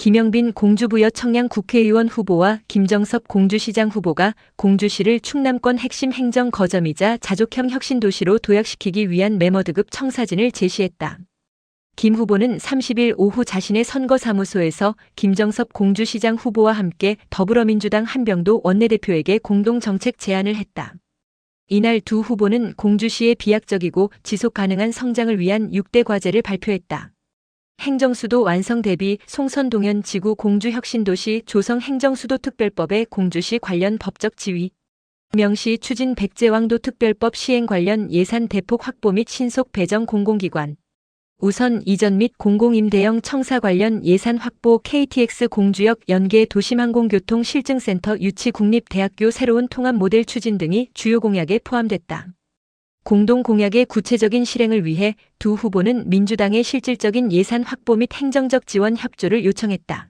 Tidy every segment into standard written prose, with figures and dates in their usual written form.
김영빈 공주부여 청량 국회의원 후보와 김정섭 공주시장 후보가 공주시를 충남권 핵심 행정 거점이자 자족형 혁신도시로 도약시키기 위한 메머드급 청사진을 제시했다. 김 후보는 30일 오후 자신의 선거사무소에서 김정섭 공주시장 후보와 함께 더불어민주당 한병도 원내대표에게 공동정책 제안을 했다. 이날 두 후보는 공주시의 비약적이고 지속가능한 성장을 위한 6대 과제를 발표했다. 행정수도 완성 대비 송선동현 지구 공주혁신도시 조성행정수도특별법의 공주시 관련 법적 지위, 명시 추진 백제왕도 특별법 시행 관련 예산 대폭 확보 및 신속 배정 공공기관, 우선 이전 및 공공임대형 청사 관련 예산 확보 KTX 공주역 연계 도심항공교통 실증센터 유치 국립대학교 새로운 통합 모델 추진 등이 주요 공약에 포함됐다. 공동 공약의 구체적인 실행을 위해 두 후보는 민주당의 실질적인 예산 확보 및 행정적 지원 협조를 요청했다.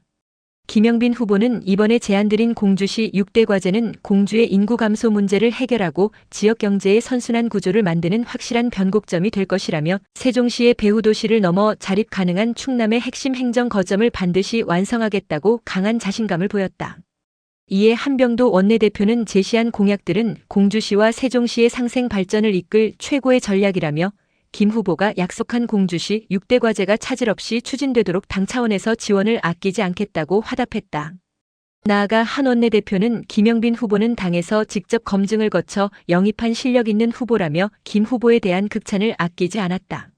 김영빈 후보는 이번에 제안드린 공주시 6대 과제는 공주의 인구 감소 문제를 해결하고 지역 경제의 선순환 구조를 만드는 확실한 변곡점이 될 것이라며 세종시의 배후도시를 넘어 자립 가능한 충남의 핵심 행정 거점을 반드시 완성하겠다고 강한 자신감을 보였다. 이에 한병도 원내대표는 제시한 공약들은 공주시와 세종시의 상생 발전을 이끌 최고의 전략이라며 김 후보가 약속한 공주시 6대 과제가 차질 없이 추진되도록 당 차원에서 지원을 아끼지 않겠다고 화답했다. 나아가 한 원내대표는 김영빈 후보는 당에서 직접 검증을 거쳐 영입한 실력 있는 후보라며 김 후보에 대한 극찬을 아끼지 않았다.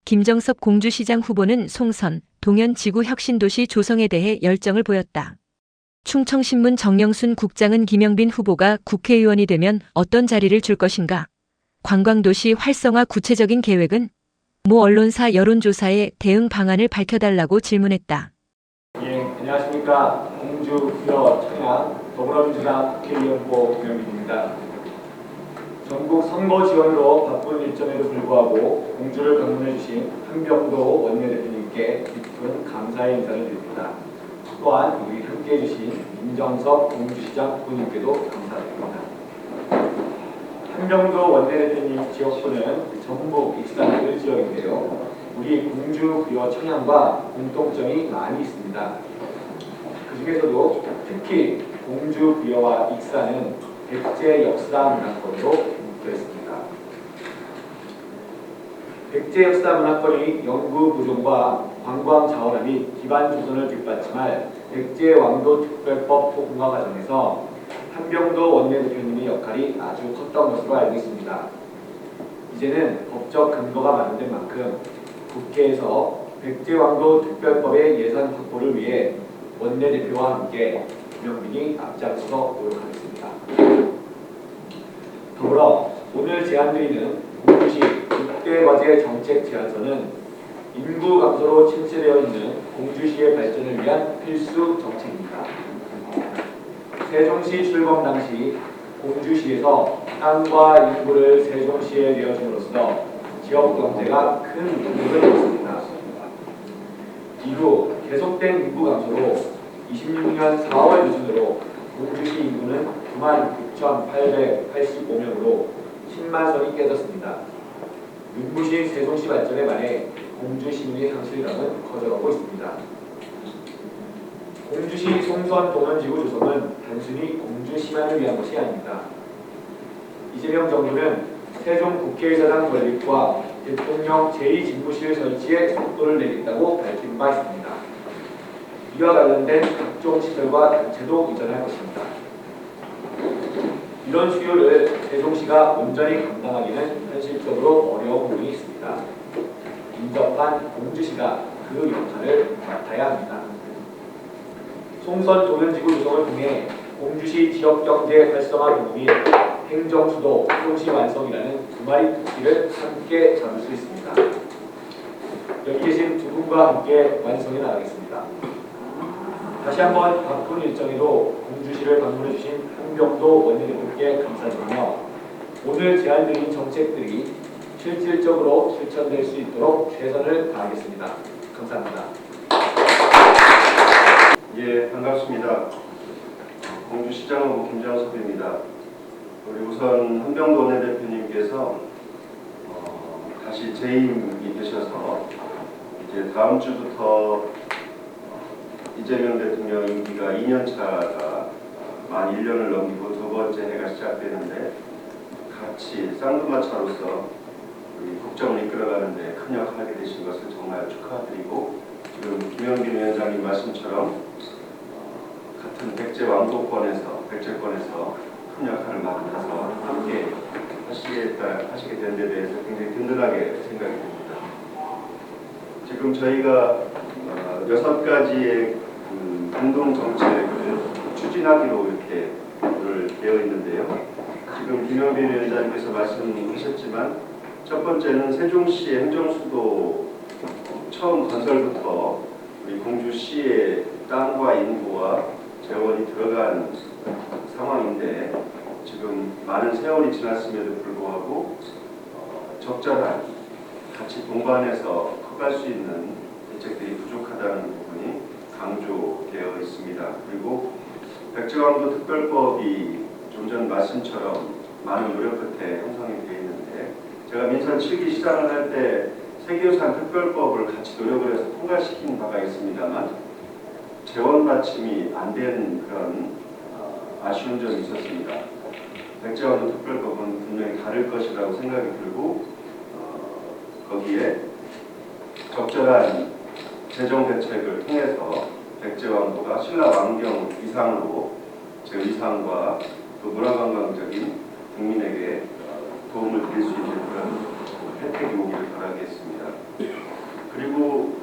김정섭 공주시장 후보는 송선, 동현 지구 혁신도시 조성에 대해 열정을 보였다. 충청신문 정영순 국장은 김영빈 후보가 국회의원이 되면 어떤 자리를 줄 것인가? 관광도시 활성화 구체적인 계획은? 모 언론사 여론조사에 대응 방안을 밝혀달라고 질문했다. 예, 안녕하십니까. 공주, 부여, 청양, 더불어민주당 국회의원 후보 김영빈입니다. 전국 선거 지원으로 바쁜 일정에도 불구하고 공주를 방문해 주신 한병도 원내대표님께 깊은 감사의 인사를 드립니다. 또한 우리 함께해 주신 김정섭 공주시장 후보님께도 감사드립니다. 한병도 원내대표님 지역구는 전북 익산 을지역인데요. 우리 공주, 부여, 청양과 공통점이 많이 있습니다. 그 중에서도 특히 공주, 부여와 익산은 백제 역사 문화권으로 묶여 있습니다. 백제 역사 문화권의 연구 부족과 관광 자원화 및 기반 조성을 뒷받침할 백제 왕도 특별법 통과 과정에서 한병도 원내대표님의 역할이 아주 컸던 것으로 알고 있습니다. 이제는 법적 근거가 마련된 만큼 국회에서 백제 왕도 특별법의 예산 확보를 위해 원내대표와 함께 김영빈이 앞장서서 노력하겠습니다. 더불어 오늘 제안드리는 공주시 6대 과제 정책 제안서는 인구 감소로 침체되어 있는 공주시의 발전을 위한 필수 정책입니다. 세종시 출범 당시 공주시에서 땅과 인구를 세종시에 내어줌으로써 지역 경제가 큰 이득을 얻었습니다. 이후 계속된 인구 감소로 26년 4월 기준으로 공주시 인구는 96,885명으로 10만 선이 깨졌습니다. 눈부신 세종시 발전에 반해 공주 시민의 상실감은 커져가고 있습니다. 공주시 송선 동현지구 조성은 단순히 공주 시민을 위한 것이 아닙니다. 이재명 정부는 세종 국회의사당 건립과 대통령 제2집무실 설치에 속도를 내겠다고 밝힌 바 있습니다. 이와 관련된 각종 시설과 단체도 이전할 것입니다. 이런 수요를 세종시가 온전히 감당하기는 현실적으로 어려운 부분이 있습니다. 인접한 공주시가 그 역할을 맡아야 합니다. 송선 동현지구 조성을 통해 공주시 지역경제 활성화 도구 및 행정수도 세종시 완성이라는 두 마리 토끼를 함께 잡을 수 있습니다. 여기 계신 두 분과 함께 완성해 나가겠습니다. 다시 한번 바쁜 일정에도 공주시를 방문해 주신 한병도 원내대표께 감사드리며 오늘 제안드린 정책들이 실질적으로 실천될 수 있도록 최선을 다하겠습니다. 감사합니다. 예, 반갑습니다. 공주시장 후보 김정섭입니다. 우리 우선 한병도 원내대표님께서 다시 재임이 되셔서 이제 다음 주부터 이재명 대통령 임기가 2년 차가 만 1년을 넘기고 두 번째 해가 시작되는데 같이 쌍두마차로서 우리 국정을 이끌어가는데 큰 역할을 하게 되신 것을 정말 축하드리고, 지금 김영빈 위원장님 말씀처럼 같은 백제왕도권에서 큰 역할을 맡아서 함께 하시게 된 데 대해서 굉장히 든든하게 생각이 듭니다. 지금 저희가 6가지의 공동 정책을 추진하기로 이렇게 오늘 되어 있는데요. 지금 김영빈 위원장님께서 말씀하셨지만 첫 번째는 세종시 행정수도 처음 건설부터 우리 공주시의 땅과 인구와 재원이 들어간 상황인데, 지금 많은 세월이 지났음에도 불구하고 적절한 같이 동반해서 커갈 수 있는 대책들이 부족하다는 부분이 강조되어 있습니다. 그리고 백제왕도 특별법이 좀 전 말씀처럼 많은 노력 끝에 형성이 되어 있는데, 제가 민선 7기 시장을 할 때 세계유산 특별법을 같이 노력을 해서 통과시킨 바가 있습니다만 재원 받침이 안 된 그런 아쉬운 점이 있었습니다. 백제왕도 특별법은 분명히 다를 것이라고 생각이 들고, 거기에 적절한 재정 대책을 통해서 백제왕도가 신라 왕경 이상으로 제2상과 또 문화관광적인 국민에게 도움을 드릴 수 있는 그런 혜택이 오기를 바라겠습니다. 그리고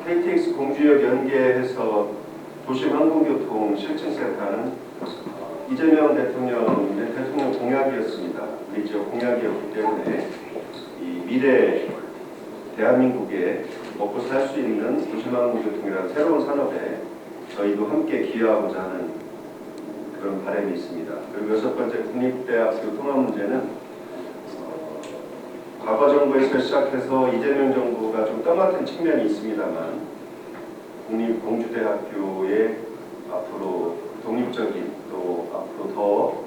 KTX 공주역 연계해서 도시항공교통 실증센터는 이재명 대통령의 대통령 공약이었습니다. 우리 지역 공약이었기 때문에 이 미래 대한민국에 먹고 살 수 있는 도시항공교통이라는 새로운 산업에 저희도 함께 기여하고자 하는 그런 바람이 있습니다. 그리고 6번째, 국립대학교 통합 문제는 과거 정부에서 시작해서 이재명 정부가 좀 떠맡은 측면이 있습니다만 국립공주대학교의 앞으로 독립적인 또 앞으로 더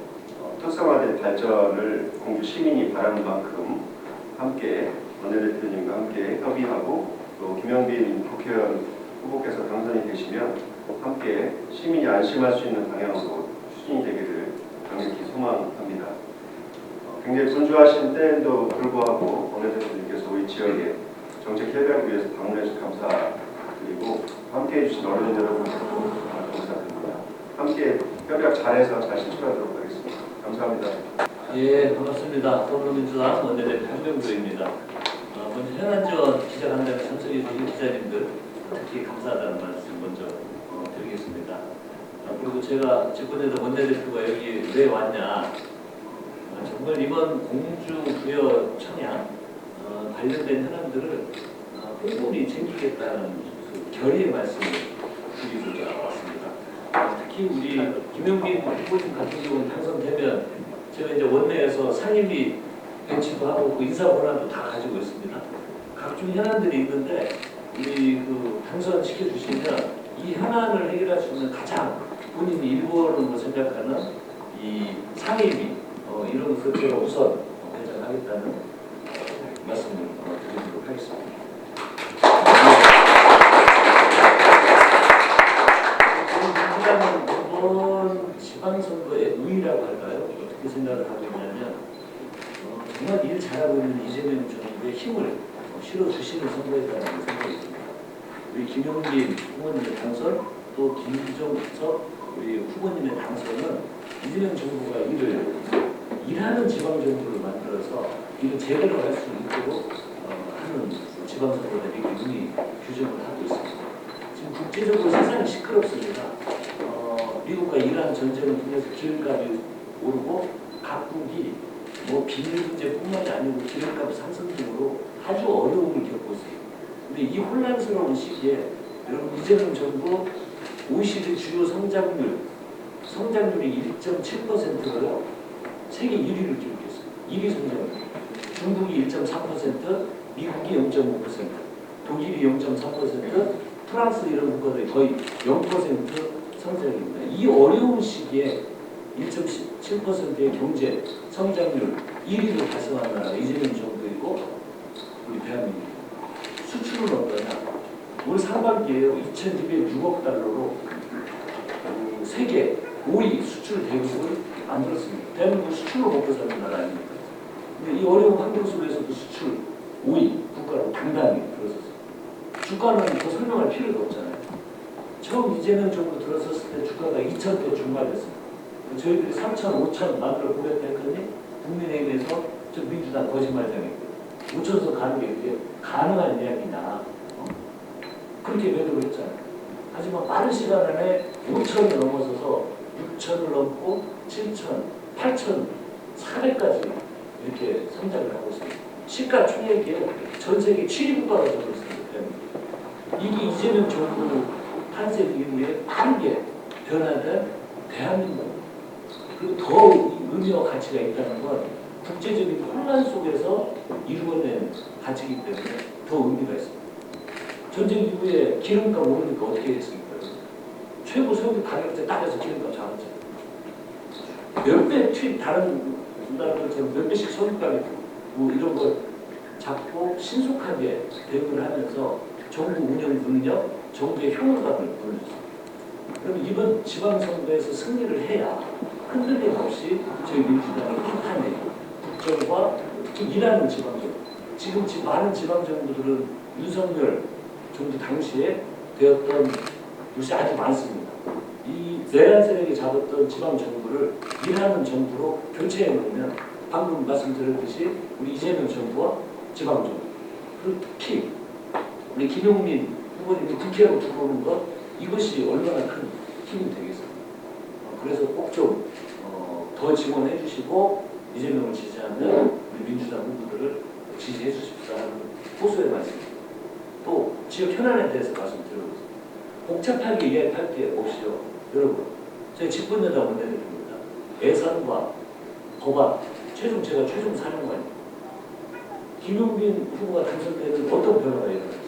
특성화된 발전을 공주 시민이 바라는 만큼 함께 원내대표님과 함께 협의하고, 또 김영빈 국회의원 후보께서 당선이 되시면 함께 시민이 안심할 수 있는 방향으로 추진이 되기를 강력히 소망합니다. 굉장히 분주하신 때에도 불구하고 원내대표님께서 우리 지역의 정책 협약을 위해서 방문해 주셔서 감사드리고, 함께해 주신 언론 여러분께도 감사드립니다. 함께 협약 잘해서 잘 실천하도록 하겠습니다. 감사합니다. 예, 반갑습니다. 더불어민주당 원내대표 한병구입니다. 먼저 현안지원 기자간담회 참석해 주신 기자님들 특히 감사하다는 말씀 먼저 드리겠습니다. 그리고 제가 집권여당 원내대표가 여기 왜 왔냐, 정말 이번 공주 부여 청약 관련된 현안들을 꼼꼼히 챙기겠다는 그 결의의 말씀을 드리고자 왔습니다. 특히 우리 김영빈 후보님 같은 경우는 당선되면 제가 이제 원내에서 상임위 배치도 하고 그 인사 권한도 다 가지고 있습니다. 각종 현안들이 있는데 우리 그 당선시켜 주시면 이 현안을 해결할 수 있는 가장 본인이 1번으로 생각하는 이 상임위 이런 것을 우선 배정하겠다는 말씀을 드리도록 하겠습니다. 저는 이번 지방선거의 의의라고 할까요? 어떻게 생각을 하고 있냐면 정말 일 잘하고 있는 이재명 정부의 힘을 실어주시는 선거였다는 생각이 듭니다. 우리 김용빈 후보님의 당선, 또 김정석 우리 후보님의 당선은 이재명 정부가 일하는 지방정부를 만들어서 이를 제대로 할 수 있도록 하는 지방선거들이 이미 규정을 하고 있습니다. 지금 국제적으로 세상이 시끄럽습니다. 미국과 이란 전쟁을 통해서 기름값이 오르고 각국이 뭐 비밀 문제뿐만이 아니고 기름값 상승 등으로 아주 어려움을 겪고 있습니다. 근데 이 혼란스러운 시기에 여러분 이재명 정부 OECD 주요 성장률이 1.7%로 세계 1위를 기록했어요. 1위 성장률. 중국이 1.3%, 미국이 0.5%, 독일이 0.3%, 프랑스 이런 국가들이 거의 0% 성장입니다. 이 어려운 시기에 1.7%의 경제 성장률 1위를 달성한 나라가 이재명 정부이고 우리 대한민국. 수출은 어떠냐? 올 상반기에 2,206억 달러로 세계 5위 수출 대국을 만들었습니다. 대한민국 수출로 먹고 사는 나라 아닙니까? 근데 이 어려운 환경 속에서도 수출 5위 국가로 당당히 들어섰어요. 주가는 더 설명할 필요가 없잖아요. 처음 이재명 정부 들어섰을 때 주가가 2,000대 중반이었습니다. 저희들이 3,000, 5,000 만들어 보겠다 했더니 국민의힘에서 저 민주당 거짓말장이고 5,000선 가는 게 그게 가능한 이야기냐. 그렇게 매도를 했잖아요. 하지만 빠른 시간 안에 5,000을 넘어서서 6,000을 넘고 7,000, 8,400까지 이렇게 성장을 하고 있습니다. 시가총액에 전 세계 7위 국가가 되고 있습니다. 이게 이재명 정부 탄생 이후에 빠르게 변화된 대한민국, 그리고 더 의미와 가치가 있다는 건 국제적인 혼란 속에서 이루어낸 가치이기 때문에 더 의미가 있습니다. 전쟁 이후에 기름값 오르니까 어떻게 했습니까? 최고 소비 가격대 따져서 기름값 잡았잖아요. 몇 배 다른 나라들처럼 몇 배씩 소비값이 뭐 이런 걸 잡고 신속하게 대응을 하면서 정부 운영 능력, 정부의 효능감을 보여줬습니다. 그럼 이번 지방선거에서 승리를 해야 흔들림 없이 저희 민주당이 탄탄해 국정과 특히 일하는 지방정부, 지금 많은 지방정부들은 윤석열 정부 당시에 되었던 곳이 아주 많습니다. 이 내란 세력이 잡았던 지방정부를 일하는 정부로 교체해 놓으면 방금 말씀드렸듯이 우리 이재명 정부와 지방정부, 그리고 특히 우리 김용민 후보님이 국회로 들어오는 것, 이것이 얼마나 큰 힘이 되겠습니까? 그래서 꼭 좀 더 지원해 주시고 이재명을 지지하는 우리 민주당 후보들을 지지해 주십사 하는 호소의 말씀입니다. 또 지역 현안에 대해서 말씀드리겠습니다. 복잡하게 이야기할 게 없이요. 여러분, 저희 집권여당 원내대표입니다. 예산과 법안, 제가 최종 사령관입니다. 김용민 후보가 당선되는 어떤 변화가 일어났어요?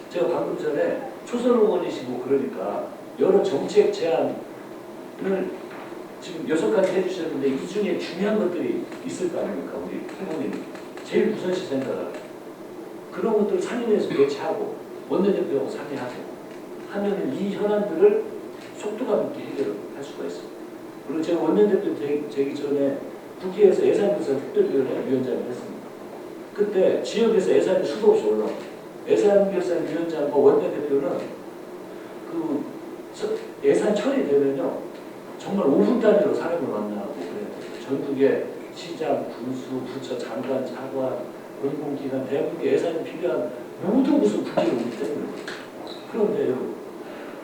제가 방금 전에 초선 의원이시고 그러니까 여러 정책 제안을 지금 6가지 해주셨는데 이 중에 중요한 것들이 있을 거 아닙니까? 우리 후보님 제일 우선시 생각하고 그런 것들을 상임위에서 배치하고 원내대표하고 상의하고 하면 이 현안들을 속도감 있게 해결할 수가 있습니다. 그리고 제가 원내대표 되기 전에 국회에서 예산결산 특별위원회 위원장을 했습니다. 그때 지역에서 예산이 수도 없이 올라오고 예산결산위원장과 원내대표는 그 예산 처리되면요 정말 5분 단위로 사람을 만나고 그래요. 전국의 시장, 군수, 부처, 장관, 차관, 공공기관, 대한민국의 예산이 필요한 모든 곳을 국회로 오기 때문에. 그런데 여러분,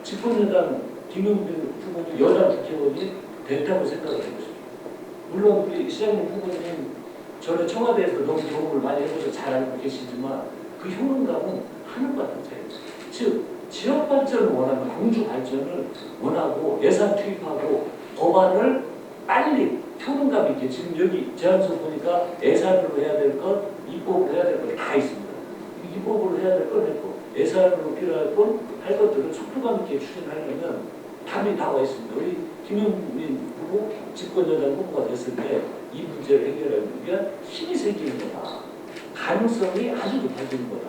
집권여당 김용민 후보님 여당 국회의원이 됐다고 생각을 해보십시오. 물론 우리 시장님 후보님 전에 청와대에서 너무 경험을 많이 해보셔서 잘 알고 계시지만 그 효능감은 하늘과 같아요. 즉 지역 발전을 원하면 공주 발전을 원하고 예산 투입하고 법안을 빨리 효능감 있게 지금 여기 제안서 보니까 예산으로 해야 될 것, 입법으로 해야 될 것 다 있습니다. 입법으로 해야 될 건 했고 예산으로 필요할 건 할 것들을 속도감 있게 추진하려면 답이 나와 있습니다. 우리 김용민 후보 집권여당 후보가 됐을 때 이 문제를 해결하기 위한 힘이 생기는 거다. 가능성이 아주 높아지는 거다.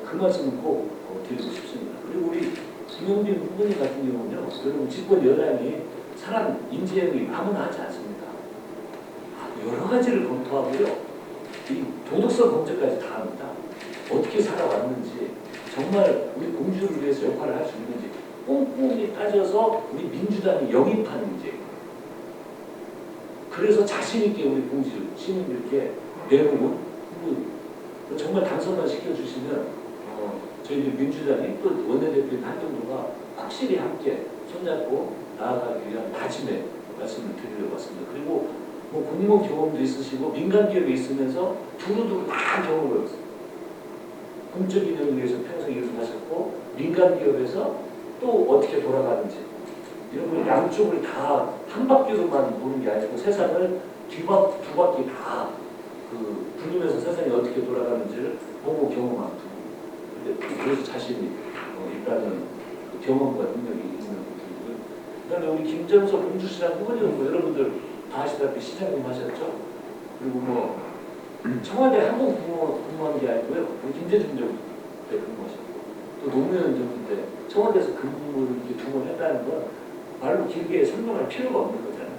그 말씀을 꼭 드리고 싶습니다. 그리고 우리 김용민 후보님 같은 경우는요, 여러분 집권 여당이 사람 인재영이 아무나 하지 않습니다. 여러 가지를 검토하고요, 이 도덕성 검증까지 다 합니다. 어떻게 살아왔는지, 정말 우리 공주를 위해서 역할을 할 수 있는지 꼼꼼히 따져서 우리 민주당이 영입하는지, 그래서 자신 있게 우리 공주 시민들께 내놓은 후보 정말 당선만 시켜주시면 저희 민주당이 또 원내대표인 한경도가 확실히 함께 손잡고 나아가기 위한 다짐의 말씀을 드리려고 왔습니다. 그리고 뭐 공무원 경험도 있으시고 민간기업에 있으면서 두루두루 다 경험을 했어요. 공적 인연을 위해서 평생 일을 하셨고 민간기업에서 또 어떻게 돌아가는지 이런 걸 양쪽을 다 한 바퀴로만 보는 게 아니고 세상을 두 바퀴 다 굴리면서 세상이 어떻게 돌아가는지를 보고 경험한 분. 그래서 자신이 일단은 경험과 능력이 있는 분이고요. 그다음에 우리 김정석 공주시장 후보님은 여러분들 다 아시다시피 시장님 하셨죠. 그리고 뭐 청와대 항공 근무한 게 아니고요. 우리 김대중 정부 때 근무하셨고 또 노무현 정부 때 청와대에서 근무를 이렇게 2번 했다는 건 말로 길게 설명할 필요가 없는 거잖아요.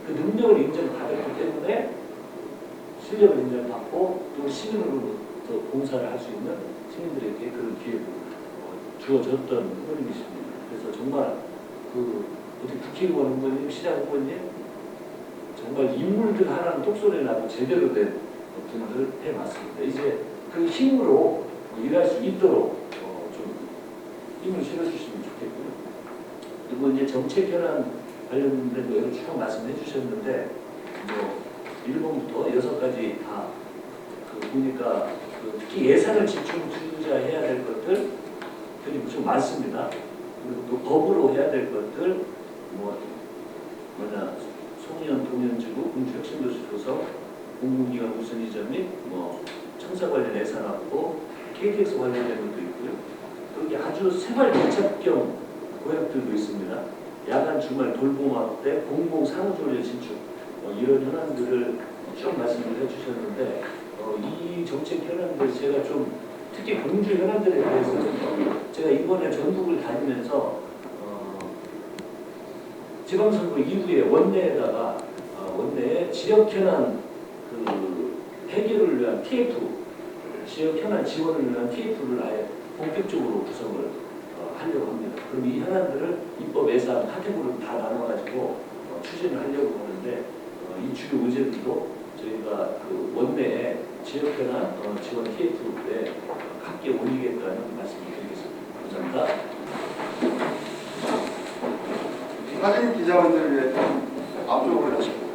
그 능력을 인정받았기 때문에 실력을 인정받고 또 시민으로부터 봉사를 할 수 있는 시민들에게 그런 기회를 주어졌던 후보님이십니다. 그래서 정말 어떻게 국회의원 후보님, 시장 후보님 정말 인물들 하나는 똑소리 나고 제대로 된 분들 해놨습니다. 이제 그 힘으로 일할 수 있도록 좀 힘을 실어주시면 좋겠고요. 그리고 이제 정책 현안 관련된 거를 쭉 말씀해 주셨는데 1번부터 6가지 다 보니까 특히 예산을 집중 투자해야 될 것들 좀 많습니다. 그리고 또 법으로 해야 될 것들 송년 동현지구 공주혁신도시 조성 공공기관 우선 이전 및 청사 관련 예산 확보 KTX 관련된 것도 있고요. 또 이게 아주 생활 밀착형 고역들도 있습니다. 야간 주말 돌봄학 때 공공 산후조리원 진출 이런 현안들을 쭉 말씀을 해주셨는데 이 정책 현안들 제가 좀 특히 공주 현안들에 대해서는 제가 이번에 전국을 다니면서 지방선거 이후에 원내에다가 원내에 지역 현안 해결을 위한 TF 지역 현안 지원을 위한 TF를 아예 본격적으로 구성을 하려고 합니다. 그럼 이 현안들을 입법 예산 카테고리로 다 나눠가지고 추진을 하려고 하는데 이 주요 의제들도 저희가 원내에 지역 현안 지원 TF에 함께 올리겠다는 말씀을 드리겠습니다. 감사합니다. 사진 기자분들을 위해 앞쪽으로 하시고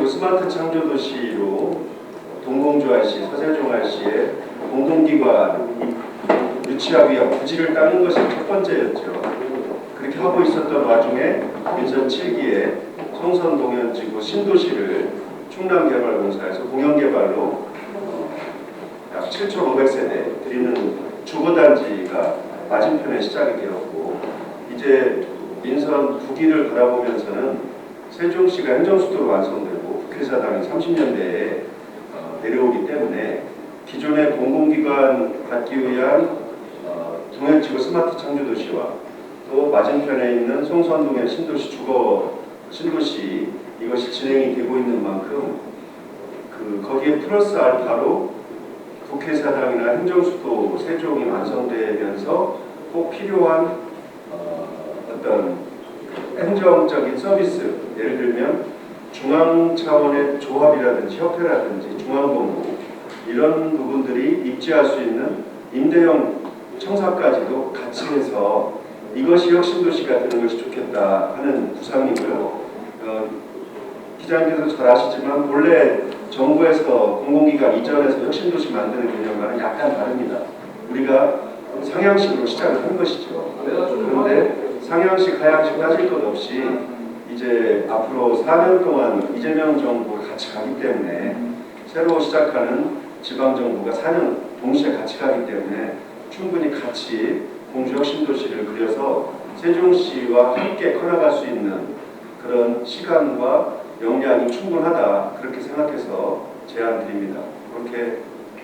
스마트 창조도시로 동공주알시, 서세종알시의 공공기관 유치하기 위한 부지를 따는 것이 첫 번째였죠. 그렇게 하고 있었던 와중에 민선 7기에 송선동현지구 신도시를 충남개발공사에서 공영개발로 약 7,500세대 드리는 주거단지가 맞은편에 시작이 되었고 이제 민선 9기를 바라보면서는 세종시가 행정수도로 완성되고 국회의사당이 30년대에 내려오기 때문에 기존의 공공기관 갖기 위한 동현지구 스마트 창조도시와 또 맞은편에 있는 송선동현 신도시 신도시 이것이 진행이 되고 있는 만큼 거기에 플러스 알파로 국회의사당이나 행정수도 세종이 완성되면서 꼭 필요한 어떤 행정적인 서비스, 예를 들면 중앙 차원의 조합이라든지 협회라든지 중앙본부 이런 부분들이 입지할 수 있는 임대형 청사까지도 같이 해서 이것이 혁신도시가 되는 것이 좋겠다 하는 구상이고요. 기자님께서 잘 아시지만 본래 정부에서 공공기관 이전해서 혁신도시 만드는 개념과는 약간 다릅니다. 우리가 상향식으로 시작을 한 것이죠. 그런데 상향식, 하향식 따질 것 없이 이제 앞으로 4년 동안 이재명 정부가 같이 가기 때문에 새로 시작하는 지방정부가 4년 동시에 같이 가기 때문에 충분히 같이 공주혁신도시를 그려서 세종시와 함께 커나갈 수 있는 그런 시간과 역량이 충분하다 그렇게 생각해서 제안드립니다. 그렇게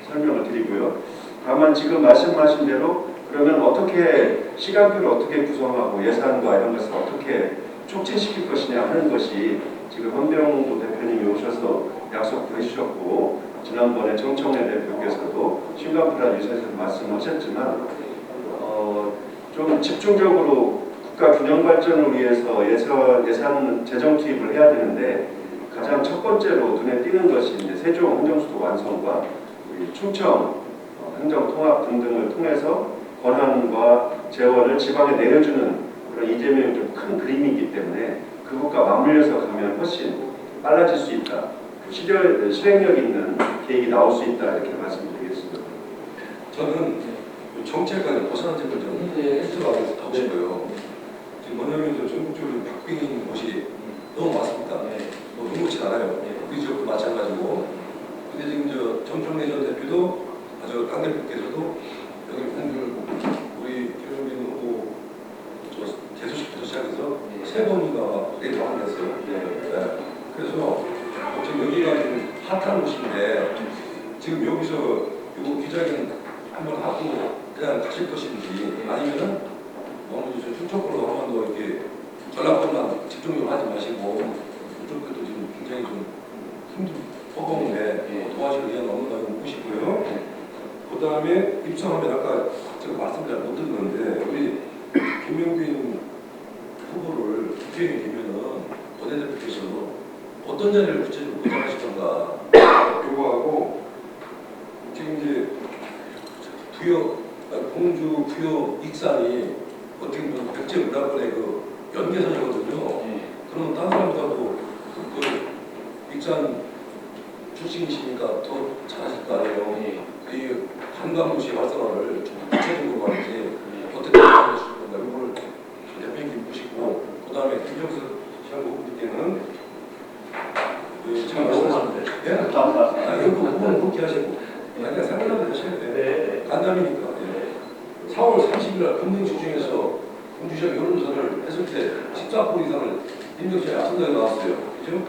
설명을 드리고요. 다만 지금 말씀하신 대로 그러면 어떻게 시간표를 어떻게 구성하고 예산과 이런 것을 어떻게 촉진시킬 것이냐 하는 것이 지금 헌병우 대표님이 오셔서 약속도 해주셨고 지난번에 정청래 대표께서도 싱가포르 유세에서 말씀하셨지만 좀 집중적으로 국가 균형 발전을 위해서 예산 재정 투입을 해야 되는데 가장 첫 번째로 눈에 띄는 것이 이제 세종 행정수도 완성과 우리 충청 행정통합 등등을 통해서 권한과 재원을 지방에 내려주는 그런 이재명의 좀 큰 그림이기 때문에 그것과 맞물려서 가면 훨씬 빨라질 수 있다. 실행력 있는 계획이 나올 수 있다 이렇게 말씀드리겠습니다. 저는 정책관에 벗어난 점을 좀 해석하고 싶어요. 지금 뭐냐면 전국적으로 바뀌는 곳이 너무 많습니다. 녹록치 않아요. 우리 지역도 마찬가지고. 근데 지금 정청래 전 대표도 강 대표께서도 여기 우리 김용민 후보 개소식부터 시작해서 세 번인가 내방을 했어요. 그래서 지금 여기가 좀 핫한 곳인데 지금 여기서 요 기자회견 한번 하고 그냥 가실 것인지 아니면은 너무 충청도로 한 번 더 이렇게 전략권만 집중적으로 하지 마시고 이쪽도 지금 굉장히 좀 힘든 버거운데 도와줄 의향 없는가 묻고 싶고요. 그 다음에 입성하면 아까 제가 말씀 잘 못 듣는데 우리 김용빈 후보를 국회의원이 되면은 원내대표께서 어떤 자리를 구체적으로 보장하실 건가 요구하고 지금 이제 공주 부여 익산이 어떻게 보면 백제 문화권의 그 연계선이거든요. 그러면 다른 사람보다도 그 익산 출신이시니까 더 잘하실 거 아니에요. 이 한강도시 활성화를 좀 구체적으로 말이지 어떻게 하실 건가 이걸 대표님 보시고 그 다음에 김정석 시장국님께는 참 말씀하셨는데 이거 부분 그렇게 하시고 그냥 상관없는 하셔야 돼요. 간담이니까 4월 30일 날 금능지중에서 공주시장 여론조사를 했을 때 14% 이상을 민정시장 약선자가 나왔어요. 그죠?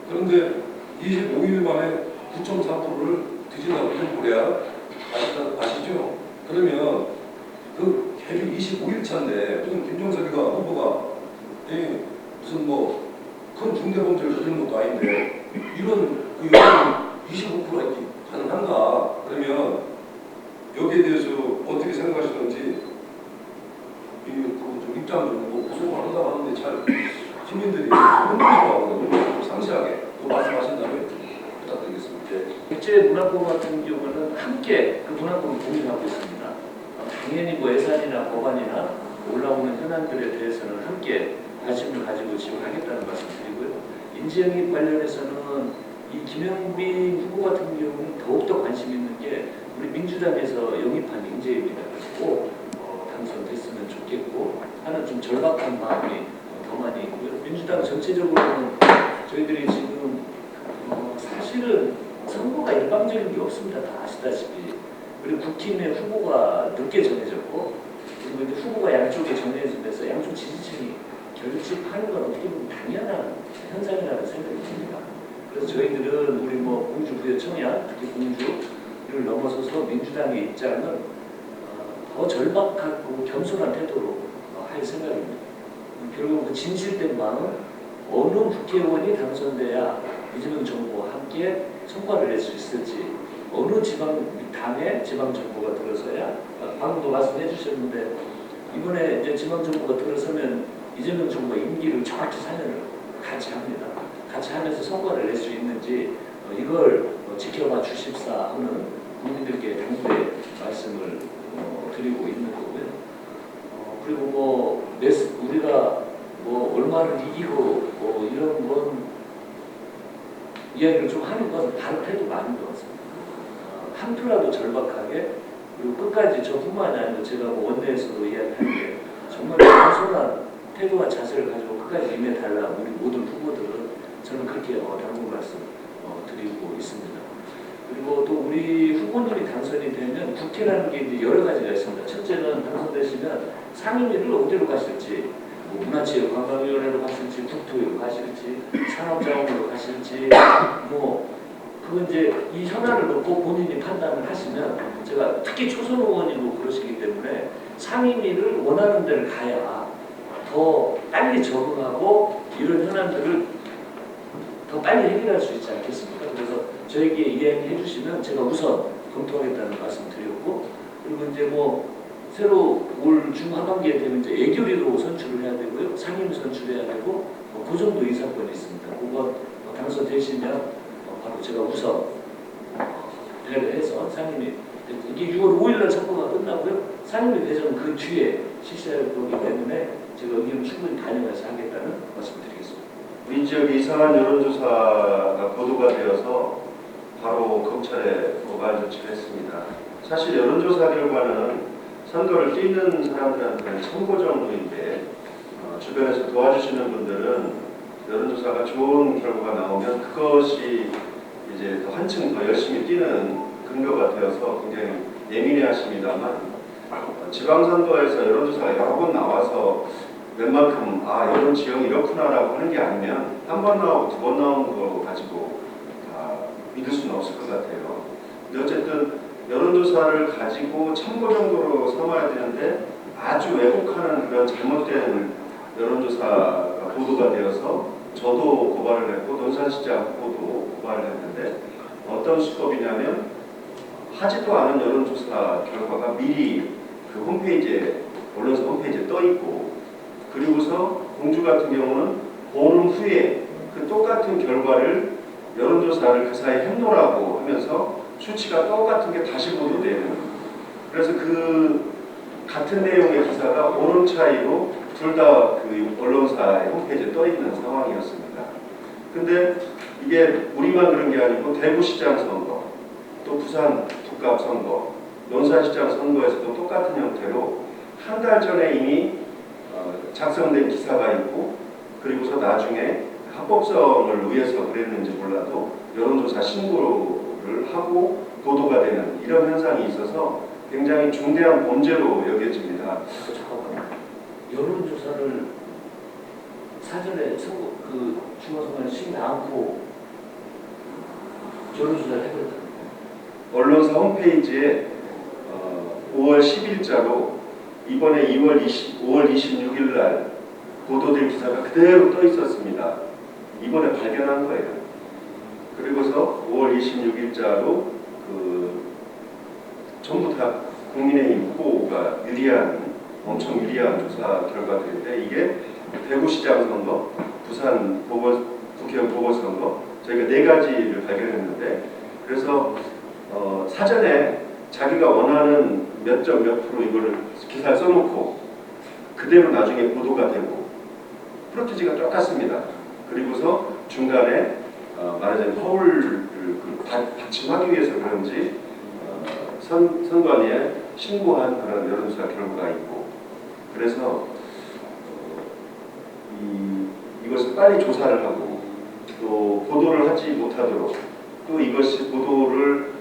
그런데 25일 만에 9.4%를 뒤진다고 그래야 아시죠? 그러면 그 개표 25일 차인데 무슨 김종석이가 후보가 무슨 뭐 큰 중대범죄를 저지른 것도 아닌데 이런 그 여론 25%가 이렇게 가능한가? 그러면 여기에 대해서 어떻게 생각하시는지 좀 입장 좀 구속을 한다고 하는데 잘 시민들이 혼동스러워하거든요. 상세하게 또 말씀하신 다음에 부탁드리겠습니다. 국제 문화권 같은 경우는 함께 그 문화권을 공유하고 있습니다. 당연히 뭐 예산이나 법안이나 올라오는 현안들에 대해서는 함께 관심을 가지고 지원하겠다는 말씀드리고요. 인지영입 관련해서는 이 김영빈 후보 같은 경우는 더욱더 관심 있는 게 우리 민주당에서 영입한 인재입니다. 꼭 당선됐으면 좋겠고 하는 좀 절박한 마음이 더 많이 있고요. 민주당 전체적으로는 저희들이 지금 사실은 선거가 일방적인 게 없습니다. 다 아시다시피. 그리고 국힘의 후보가 늦게 정해졌고 그리고 이제 후보가 양쪽에 정해지면서 양쪽 지지층이 결집하는 건 어떻게 보면 당연한 현상이라는 생각이 듭니다. 그래서 저희들은 우리 뭐 공주 부여 청약, 특히 공주를 넘어서서 민주당의 입장은 더 절박하고 겸손한 태도로 할 생각입니다. 결국 그 진실된 마음, 어느 국회의원이 당선돼야 이재명 정부와 함께 성과를 낼 수 있을지, 어느 당에 지방 정부가 들어서야 방금도 말씀해 주셨는데 이번에 이제 지방 정부가 들어서면 이재명 정부가 임기를 정확히 4년을 같이 합니다. 같이 하면서 성과를 낼 수 있는지 이걸 지켜봐 주십사 하는 국민들께 당부의 말씀을 드리고 있는 거고요. 그리고 뭐 우리가 뭐 얼마를 이기고 이런 건 이야기를 좀 하는 건 다른 태도가 아닌 것 같습니다. 한 표라도 절박하게 그리고 끝까지 저뿐만이 아니라 제가 뭐 원내에서도 이야기할 때 정말 겸손한 태도와 자세를 가지고 끝까지 임해달라 우리 모든 후보들은 저는 그렇게 당부 말씀 드리고 있습니다. 그리고 또 우리 후보님이 당선이 되면 국회라는 게 이제 여러 가지가 있습니다. 첫째는 당선되시면 상임위를 어디로 가실지, 뭐 문화체육관광위원회로 가실지, 국토위로 가실지, 산업자원으로 가실지, 뭐 그건 이제 이 현안을 놓고 본인이 판단을 하시면 제가 특히 초선 의원이고 그러시기 때문에 상임위를 원하는 데를 가야 더 빨리 적응하고 이런 현안들을 더 빨리 해결할 수 있지 않겠습니까? 그래서 저에게 이야기해 주시면 제가 우선 검토하겠다는 말씀 드렸고 그리고 이제 뭐 새로 올 중하반기에 되면 이제 애교리로 선출을 해야 되고요. 상임 선출해야 되고 그 정도 인사권이 있습니다. 그거 당선되시면 바로 제가 우선 배려해서 상임위 이게 6월 5일날 선거가 끝나고요. 상임위 대전은 그 뒤에 실시할 거기 때문에 제가 의견을 충분히 반영해서 하겠다는 말씀드리겠습니다. 우리 지역에 이상한 여론조사가 보도가 되어서 바로 검찰에 고발 조치를 했습니다. 사실 여론조사 결과는 선거를 뛰는 사람들한테는 참고 정도인데 주변에서 도와주시는 분들은 여론조사가 좋은 결과가 나오면 그것이 이제 더 한층 더 열심히 뛰는 근거가 되어서 굉장히 예민해하십니다만 지방선거에서 여론조사가 여러 번 나와서 웬만큼 여론 지형이 이렇구나라고 하는 게 아니면 한 번 나오고 두 번 나오는 거 가지고 믿을 수는 없을 것 같아요. 근데 어쨌든 여론조사를 가지고 참고 정도로 삼아야 되는데 아주 왜곡하는 그런 잘못된 여론조사가 보도가 되어서 저도 고발을 했고 논산시장 후보도 고발을 했는데 어떤 수법이냐면 하지도 않은 여론조사 결과가 미리 그 홈페이지에 언론사 홈페이지에 떠 있고 그리고서 공주 같은 경우는 보름 후에 그 똑같은 결과를 여론조사를 그 사이에 했노라고 하면서 수치가 똑같은 게 다시 보도되는 그래서 그 같은 내용의 기사가 오름 차이로 둘 다 그 언론사의 홈페이지에 떠 있는 상황이었습니다. 근데 이게 우리만 그런 게 아니고 대구시장 선거 또 부산 북갑 선거 논산시장 선거에서도 똑같은 형태로 한 달 전에 이미 작성된 기사가 있고 그리고서 나중에 합법성을 위해서 그랬는지 몰라도 여론조사 신고를 하고 보도가 되는 이런 현상이 있어서 굉장히 중대한 범죄로 여겨집니다. 잠깐만요. 여론조사를 사전에 선거 그 중간선거에 시키지 않고 여론조사를 해버렸다는 거예요. 언론사 홈페이지에 5월 10일자로 이번에 5월 26일 날 보도된 기사가 그대로 떠 있었습니다. 이번에 발견한 거예요. 그리고서 5월 26일자로 전부 다 국민의힘 후보가 엄청 유리한 조사 결과들인데 이게 대구시장 선거, 부산 국회의원 보궐선거 저희가 4가지를 발견했는데 그래서 사전에 자기가 원하는 몇 점 몇 프로 이거를 기사를 써놓고 그대로 나중에 보도가 되고 프로티지가 똑같습니다. 그리고서 중간에 말하자면 허울을 받침하기 위해서 그런지 선관위에 신고한 그런 여론조사 결과가 있고 그래서 이것을 빨리 조사를 하고 또 보도를 하지 못하도록 또 이것이 보도를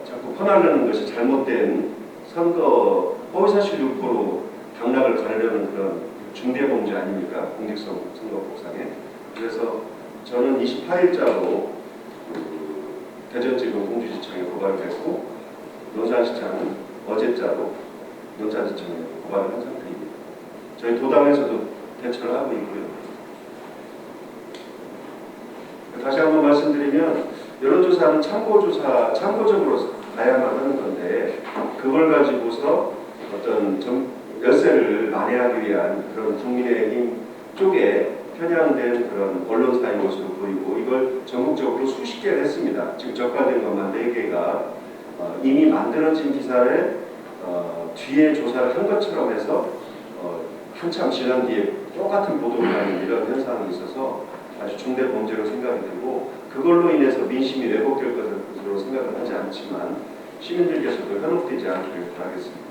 자꾸 퍼나르는 것이 잘못된 선거 허위사실 유포로 당락을 가르려는 그런 중대 범죄 아닙니까? 공직선 선거법상에. 그래서 저는 28일자로 대전지검 공주시청에 고발을 했고 논산시청은 어제자로 논산시청에 고발을 한 상태입니다. 저희 도당에서도 대처를 하고 있고요. 다시 한번 말씀드리면 여론조사는 참고적으로 가야만 하는 건데 그걸 가지고서 어떤 열세를 만회하기 위한 그런 국민의힘 쪽에 편향된 그런 언론사의 모습을 보이고 이걸 전국적으로 수십 개를 했습니다. 지금 적발된 것만 4개가 이미 만들어진 기사를 뒤에 조사를 한 것처럼 해서 한참 지난 뒤에 똑같은 보도를 하는 이런 현상이 있어서 아주 중대 범죄로 생각이 되고 그걸로 인해서 민심이 왜곡될 것으로 생각을 하지 않지만 시민들께서도 현혹되지 않기를 바라겠습니다.